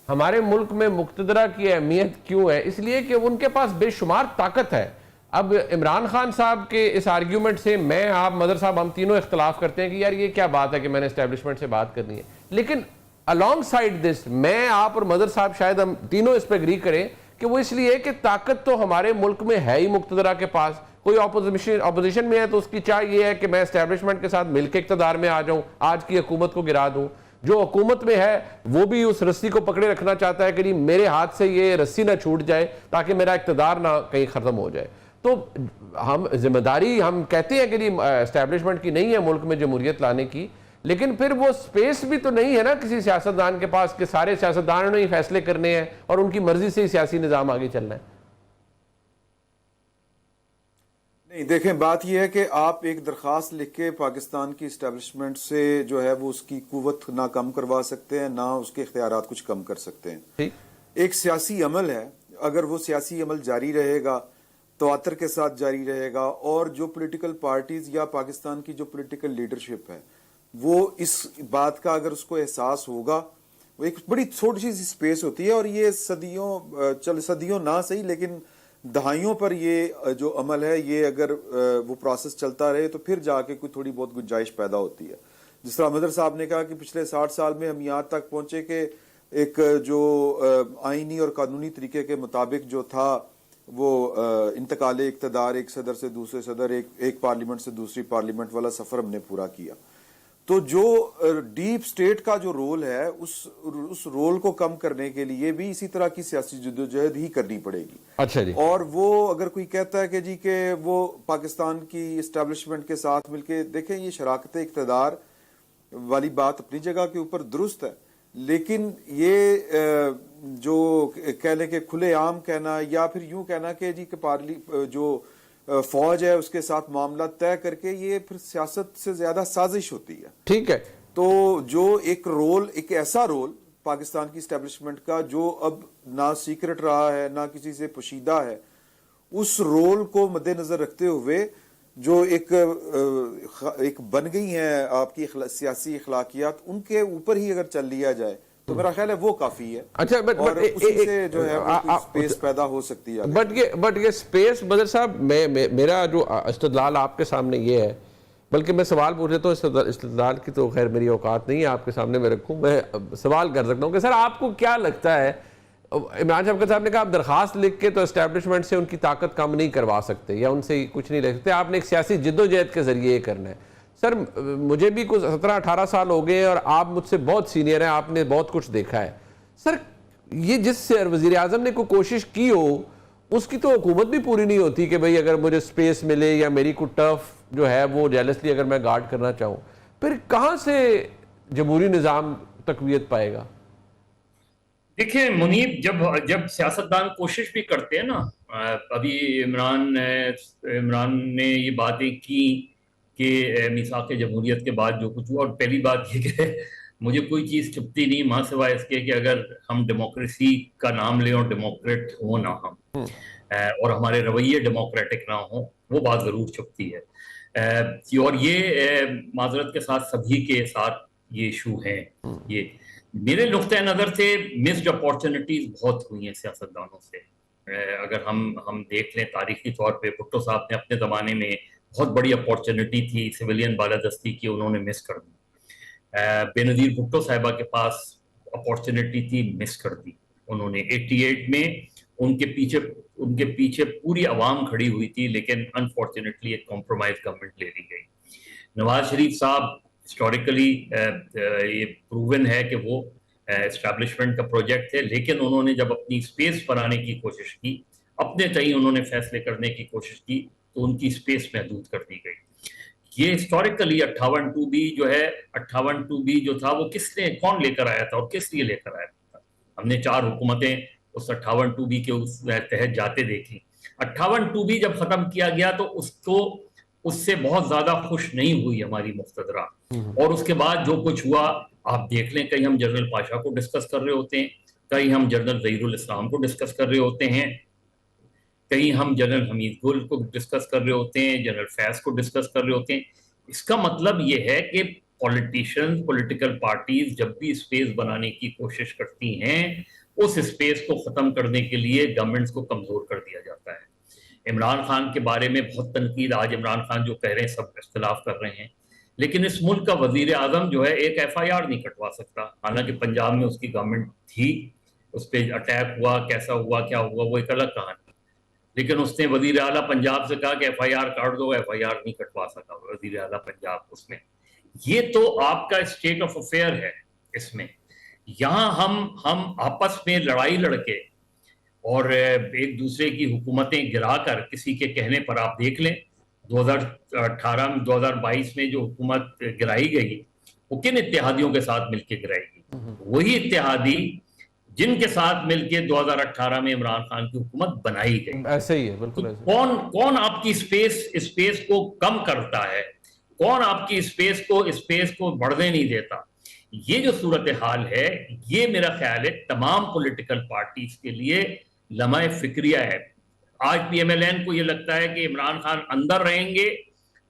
हमारे मुल्क में मुक्तदरा की अहमियत क्यों है? इसलिए कि उनके पास बेशुमार ताकत है। अब इमरान खान साहब के इस आर्ग्यूमेंट से मैं, आप, मदर साहब, हम तीनों इख्तलाफ करते हैं कि यार ये क्या बात है कि मैंने एस्टेब्लिशमेंट से बात करनी है, लेकिन अलॉन्ग साइड दिस मैं, आप और मदर साहब शायद हम तीनों इस पर एग्री करें कि वो इसलिए कि ताकत तो हमारे मुल्क में है ही मुक्तदरा के पास। कोई ऑपोजिशन में है तो उसकी चाह ये है कि मैं एस्टेब्लिशमेंट के साथ मिलकर इक़्तिदार में आ जाऊं, आज की हुकूमत को गिरा दूं। जो हुकूमत में है वो भी उस रस्सी को पकड़े रखना चाहता है कि नहीं मेरे हाथ से ये रस्सी ना छूट जाए ताकि मेरा इक़्तिदार ना कहीं ख़त्म हो जाए। तो हम जिम्मेदारी, हम कहते हैं कि नहीं एस्टेब्लिशमेंट की नहीं है मुल्क में जमहूरियत लाने की, लेकिन फिर वो स्पेस भी तो नहीं है ना किसी सियासतदान के पास कि सारे सियासतदानों ने ही फैसले करने हैं और उनकी मर्जी से ही सियासी निज़ाम आगे चलना है। नहीं, देखें, बात यह है कि आप एक दरख्वास्त लिख के पाकिस्तान की इस्टेब्लिशमेंट से जो है वो उसकी कुव्वत ना कम करवा सकते हैं, ना उसके इख्तियारात कुछ कम कर सकते हैं। एक सियासी अमल है, अगर वो सियासी अमल जारी रहेगा, तवातर के साथ जारी रहेगा, और जो पॉलिटिकल पार्टीज या पाकिस्तान की जो पॉलिटिकल लीडरशिप है वो इस बात का अगर उसको एहसास होगा, वो एक बड़ी छोटी सी स्पेस होती है और ये सदियों ना सही लेकिन दहाइयों पर ये जो अमल है, ये अगर वो प्रोसेस चलता रहे तो फिर जाके कोई थोड़ी बहुत गुंजाइश पैदा होती है। जिस तरह मदर साहब ने कहा कि पिछले 60 साल में हम यहाँ तक पहुंचे कि एक जो आईनी और कानूनी तरीके के मुताबिक जो था वो इंतकाल इक़्तिदार एक सदर से दूसरे सदर, एक पार्लियामेंट से दूसरी पार्लियामेंट वाला सफर हमने पूरा किया। तो जो डीप स्टेट का जो रोल है उस रोल को कम करने के लिए भी इसी तरह की सियासी जद्दोजहद ही करनी पड़ेगी। अच्छा जी। और वो अगर कोई कहता है कि जी के वो पाकिस्तान की इस्टेब्लिशमेंट के साथ मिलके, देखें ये शराकत इक़्तिदार वाली बात अपनी जगह के ऊपर दुरुस्त है, लेकिन ये जो कहने के खुले आम कहना या फिर यूं कहना कि जी के जो फौज है उसके साथ मामला तय करके, ये फिर सियासत से ज्यादा साजिश होती है। ठीक है। तो जो एक रोल, एक ऐसा रोल पाकिस्तान की इस्टेब्लिशमेंट का जो अब ना सीक्रेट रहा है ना किसी से पोशीदा है, उस रोल को मद्देनजर रखते हुए जो एक बन गई है आपकी सियासी अखलाकियात, उनके ऊपर ही अगर चल लिया जाए तो मेरा ख्याल है वो काफी है। अच्छा, और उसी से जो है वो स्पेस पैदा हो सकती है। बट ये स्पेस, मदर साहब, मेरा जो इस्तदलाल आपके सामने ये है, बल्कि मैं सवाल पूछ लेता हूँ, इस्तदलाल की तो खैर मेरी औकात नहीं है आपके सामने मैं रखूँ, मैं सवाल कर सकता हूँ कि सर आपको क्या लगता है, इमरान साहब ने कहा आप दरखास्त लिख के तो एस्टेब्लिशमेंट से उनकी ताकत कम नहीं करवा सकते या उनसे कुछ नहीं ले सकते, आपने एक सियासी जिद्दोजहद के जरिए ये करना है। सर मुझे भी कुछ 17-18 साल हो गए और आप मुझसे बहुत सीनियर हैं, आपने बहुत कुछ देखा है। सर ये जिस वज़ीर आज़म ने कोई कोशिश की हो उसकी तो हुकूमत भी पूरी नहीं होती कि भाई अगर मुझे स्पेस मिले या मेरी कोई टर्फ जो है वो जेलसली अगर मैं गार्ड करना चाहूँ, फिर कहाँ से जमहूरी निज़ाम तकवीयत पाएगा? देखिए मुनीब, जब सियासतदान कोशिश भी करते हैं ना, अभी इमरान ने ये बातें की कि मिसाक जमहूरियत के बाद जो कुछ हुआ, और पहली बात ये कि मुझे कोई चीज़ छुपती नहीं माँ सिवाय इसके कि अगर हम डेमोक्रेसी का नाम लें और डेमोक्रेट हो ना हम, और हमारे रवैये डेमोक्रेटिक ना हो, वो बात ज़रूर छुपती है। और ये माजरत के साथ सभी के साथ ये इशू हैं। ये मेरे नुक्ते नज़र से मिस्ड अपॉर्चुनिटीज बहुत हुई हैं सियासतदानों से। अगर हम देख लें तारीखी तौर पे, भुट्टो साहब ने अपने ज़माने में बहुत बड़ी अपॉर्चुनिटी थी सिविलियन बालादस्ती की, उन्होंने मिस कर दी। बेनज़ीर भुट्टो साहिबा के पास अपॉर्चुनिटी थी, मिस कर दी उन्होंने। 88 में उनके पीछे पूरी आवाम खड़ी हुई थी, लेकिन अनफॉर्चुनेटली एक कॉम्प्रोमाइज गवर्नमेंट ले ली गई। नवाज शरीफ साहब हिस्टोरिकली ये प्रूवन है कि वो एस्टैब्लिशमेंट का प्रोजेक्ट थे, लेकिन उन्होंने जब अपनी स्पेस बनाने की कोशिश की, अपने तय उन्होंने फैसले करने की कोशिश की, तो उनकी स्पेस महदूद कर दी गई। ये हिस्टोरिकली 58-2B जो है, 58-2B जो था वो कौन लेकर आया था और किस लिए लेकर आया था? हमने 4 हुकूमतें उस 58-2B के उस तहत जाते देखी। 58-2B जब खत्म किया गया तो उससे बहुत ज्यादा खुश नहीं हुई हमारी मुख्तदरा, और उसके बाद जो कुछ हुआ आप देख लें, कहीं हम जनरल पाशा को डिस्कस कर रहे होते हैं, कहीं हम जनरल ज़हीरुल इस्लाम को डिस्कस कर रहे होते हैं, कहीं हम जनरल हमीद गुल को डिस्कस कर रहे होते हैं, जनरल फैज को डिस्कस कर रहे होते हैं। इसका मतलब ये है कि पॉलिटिशियंस, पॉलिटिकल पार्टीज जब भी स्पेस बनाने की कोशिश करती हैं, उस स्पेस को खत्म करने के लिए गवर्नमेंट्स को कमजोर कर दिया जाता है। इमरान खान के बारे में बहुत तनकीद, आज इमरान खान जो कह रहे हैं सब इख्तिलाफ कर रहे हैं, लेकिन इस मुल्क का वजीर आजम जो है एक FIR नहीं कटवा सकता। हालांकि पंजाब में उसकी गवर्नमेंट थी, उस पर अटैक हुआ, कैसा हुआ क्या हुआ वो एक अलग कहानी, लेकिन उसने वजीर आला पंजाब से कहा कि FIR काट दो, FIR नहीं कटवा सका वजीर आला पंजाब उसमें। ये तो आपका स्टेट ऑफ अफेयर है। इसमें यहाँ हम आपस में लड़ाई लड़के और एक दूसरे की हुकूमतें गिराकर, किसी के कहने पर आप देख लें 2022 में जो हुकूमत गिराई गई वो किन इत्तेहादियों के साथ मिलकर गिराई गई? वही इत्तेहादी जिनके साथ मिलकर 2018 में इमरान खान की हुकूमत बनाई गई। ऐसे ही है, बिल्कुल ऐसे। कौन आपकी स्पेस को कम करता है, कौन आपकी स्पेस को बढ़ने नहीं देता? ये जो सूरत हाल है, ये मेरा ख्याल है तमाम पॉलिटिकल पार्टीज के लिए लम्हा फिक्रिया है। आज PMLN को ये लगता है कि इमरान खान अंदर रहेंगे,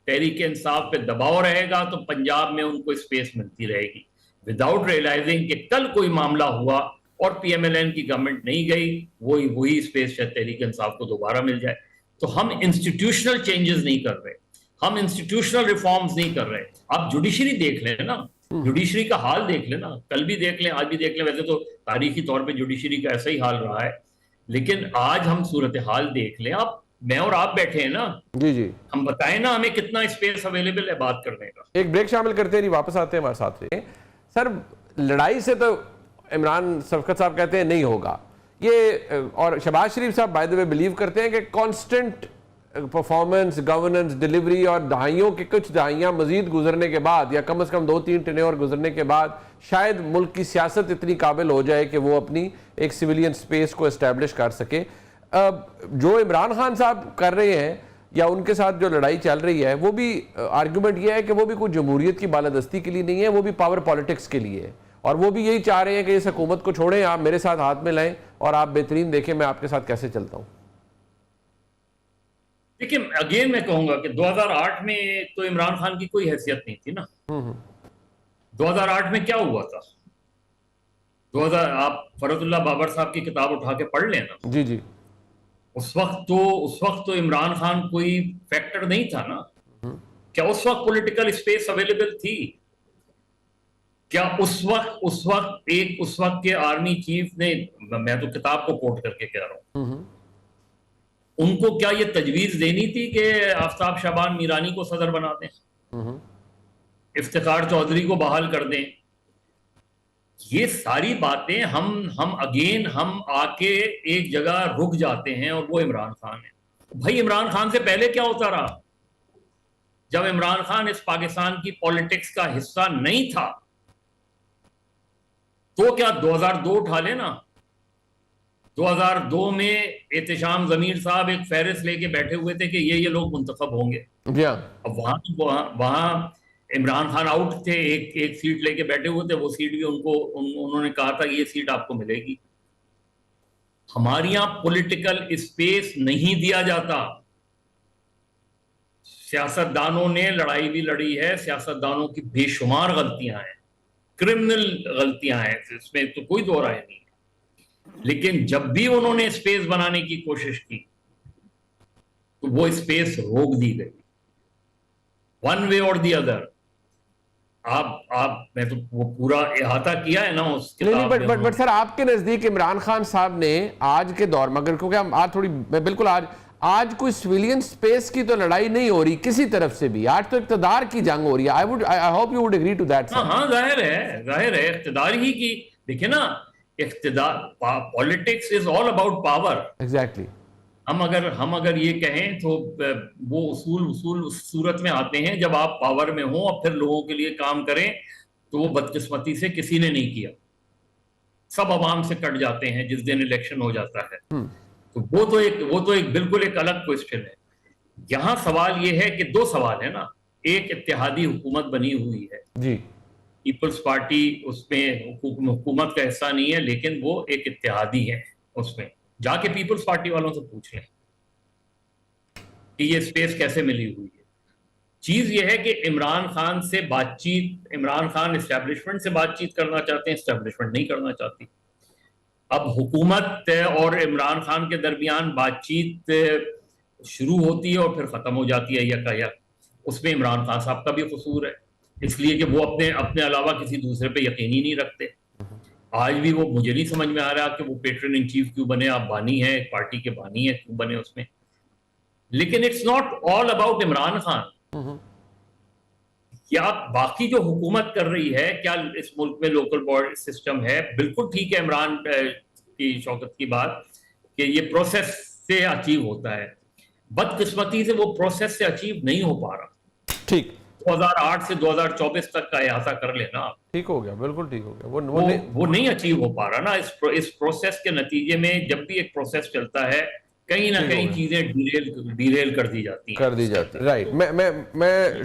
तहरीक इंसाफ पे दबाव रहेगा तो पंजाब में उनको स्पेस मिलती रहेगी, विदाउट रियलाइजिंग कि कल कोई मामला हुआ और PMLN की गवर्नमेंट नहीं गई, वही स्पेस शायद तहरीक इंसाफ को दोबारा मिल जाए। तो हम इंस्टीट्यूशनल चेंजेस नहीं कर रहे, हम इंस्टीट्यूशनल रिफॉर्म्स नहीं कर रहे। आप जुडिशरी देख लें ना, जुडिशरी का हाल देख लें ना, कल भी देख लें, आज भी देख लें। वैसे तो तारीखी तौर पे जुडिशरी का ऐसा ही हाल रहा है, लेकिन आज हम सूरत हाल देख लें। आप, मैं और आप बैठे हैं ना, जी, हम बताएं ना हमें कितना स्पेस अवेलेबल है बात करने का। एक ब्रेक शामिल करते हैं, वापस आते हैं हमारे साथ में। सर, लड़ाई से तो इमरान शफकत साहब कहते हैं नहीं होगा ये, और शहबाज शरीफ साहब बाय द वे बिलीव करते हैं कि कांस्टेंट परफॉर्मेंस, गवर्नेंस, डिलीवरी और दहाइयों के कुछ दहाइयाँ मजीद गुजरने के बाद, या कम से कम 2-3 टेन्योर गुजरने के बाद शायद मुल्क की सियासत इतनी काबिल हो जाए कि वो अपनी एक सिविलियन स्पेस को इस्टेब्लिश कर सके। जो इमरान खान साहब कर रहे हैं या उनके साथ जो लड़ाई चल रही है, वो भी आर्गूमेंट ये है कि वो भी कोई जमहूरियत की बालादस्ती के लिए नहीं है, वो भी पावर पॉलिटिक्स के लिए है, और वो भी यही चाह रहे हैं कि इस हुकूमत को छोड़ें, आप मेरे साथ हाथ में लाएं और आप बेहतरीन देखें मैं आपके साथ कैसे चलता हूं। देखिए, अगेन मैं कहूंगा कि 2008 में तो इमरान खान की कोई हैसियत नहीं थी ना। 2008 में क्या हुआ था? 2000, आप फरजुल्लाह बाबर साहब की किताब उठा के पढ़ लेना। जी जी। उस वक्त तो इमरान खान कोई फैक्टर नहीं था ना। क्या उस वक्त पॉलिटिकल स्पेस अवेलेबल थी? क्या उस वक्त के आर्मी चीफ ने, मैं तो किताब को कोट करके कह रहा हूं, उनको क्या ये तजवीज देनी थी कि आफ्ताब शाबान मीरानी को सदर बना दें, इफ्तिखार चौधरी को बहाल कर दें? ये सारी बातें हम आके एक जगह रुक जाते हैं, और वो इमरान खान है। भाई, इमरान खान से पहले क्या होता रहा? जब इमरान खान इस पाकिस्तान की पॉलिटिक्स का हिस्सा नहीं था, तो क्या 2002 उठा लेना। 2002 में एहतिशाम ज़मीर साहब एक फहरिस्त लेके बैठे हुए थे कि ये लोग मुंतखब होंगे। अब वहां इमरान खान आउट थे, एक सीट लेके बैठे हुए थे, वो सीट भी उन्होंने कहा था ये सीट आपको मिलेगी। हमारे यहाँ पॉलिटिकल स्पेस नहीं दिया जाता। सियासतदानों ने लड़ाई भी लड़ी है, सियासतदानों की बेशुमार गलतियां हैं, क्रिमिनल गलतियां हैं, इसमें तो कोई दो राय नहीं है। लेकिन जब भी उन्होंने स्पेस बनाने की कोशिश की तो वो स्पेस रोक दी गई, वन वे और दी अदर। मैं तो वो पूरा इहाता किया है ना उस किताब में। बट सर, आपके नजदीक इमरान खान साहब ने आज के दौर में, अगर क्योंकि हम आज थोड़ी, मैं बिल्कुल आज कोई सिविलियन स्पेस की तो लड़ाई नहीं हो रही किसी तरफ से भी, आज तो इक्तदार की जंग हो रही है। I hope you would agree to that. हाँ, जाहिर है इक्तदार ही की। देखिए ना, इक्तदार, politics is all about power. Exactly. हम अगर ये कहें तो वो उसूल उस सूरत में आते हैं जब आप पावर में हो और फिर लोगों के लिए काम करें, तो वो बदकिस्मती से किसी ने नहीं किया, सब आवाम से कट जाते हैं जिस दिन इलेक्शन हो जाता है। तो वो तो एक बिल्कुल एक अलग क्वेश्चन है। यहां सवाल ये है कि दो सवाल है ना, एक इत्तेहादी हुकूमत बनी हुई है जी, पीपल्स पार्टी उसमें हुकूमत का हिस्सा नहीं है, लेकिन वो एक इत्तेहादी है। उसमें जाके पीपल्स पार्टी वालों से पूछ लें कि ये स्पेस कैसे मिली हुई है। चीज यह है कि इमरान खान से बातचीत, इमरान खान एस्टेब्लिशमेंट से बातचीत करना चाहते हैं, एस्टेब्लिशमेंट नहीं करना चाहती। अब हुकूमत और इमरान खान के दरमियान बातचीत शुरू होती है और फिर खत्म हो जाती है यकायक। उसमें इमरान खान साहब का भी कसूर है, इसलिए कि वो अपने अपने अलावा किसी दूसरे पे यकीन ही नहीं रखते। आज भी वो, मुझे नहीं समझ में आ रहा कि वो पेट्रन इन चीफ क्यों बने। आप बानी है, पार्टी के बानी है, क्यों बने उसमें। लेकिन it's not all about Imran Khan. क्या बाकी जो हुकूमत कर रही है, क्या इस मुल्क में लोकल बॉडी सिस्टम है? बिल्कुल ठीक है इमरान की, शौकत की बात कि ये प्रोसेस से अचीव होता है। बदकिस्मती से वो प्रोसेस से अचीव नहीं हो पा रहा। ठीक, 2008 से 2024 तक का अहाता कर लेना आप। ठीक हो गया, बिल्कुल ठीक हो गया। वो नहीं अचीव हो पा रहा ना। इस प्रोसेस के नतीजे में जब भी एक प्रोसेस चलता है, कहीं ना कहीं चीजें डिरेल कर दी जाती हैं। राइट। मैं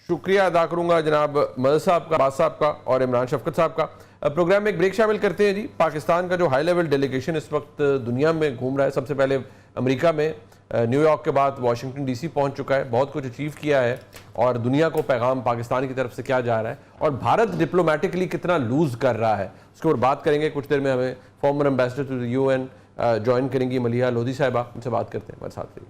शुक्रिया अदा करूंगा जनाब मदद साहब का, अब्बास साहब का और इमरान शफकत साहब का। प्रोग्राम में एक ब्रेक शामिल करते हैं जी। पाकिस्तान का जो हाई लेवल डेलीगेशन इस वक्त दुनिया में घूम रहा है, सबसे पहले अमेरिका में, न्यूयॉर्क के बाद वाशिंगटन डीसी पहुंच चुका है, बहुत कुछ अचीव किया है और दुनिया को पैगाम पाकिस्तान की तरफ से क्या जा रहा है और भारत डिप्लोमेटिकली कितना लूज कर रहा है, उसके ऊपर बात करेंगे। कुछ देर में हमें former ambassador to UN join करेंगी मलिहा लोधी साहिबा, उनसे बात करते हैं। हमारे साथ रहिए।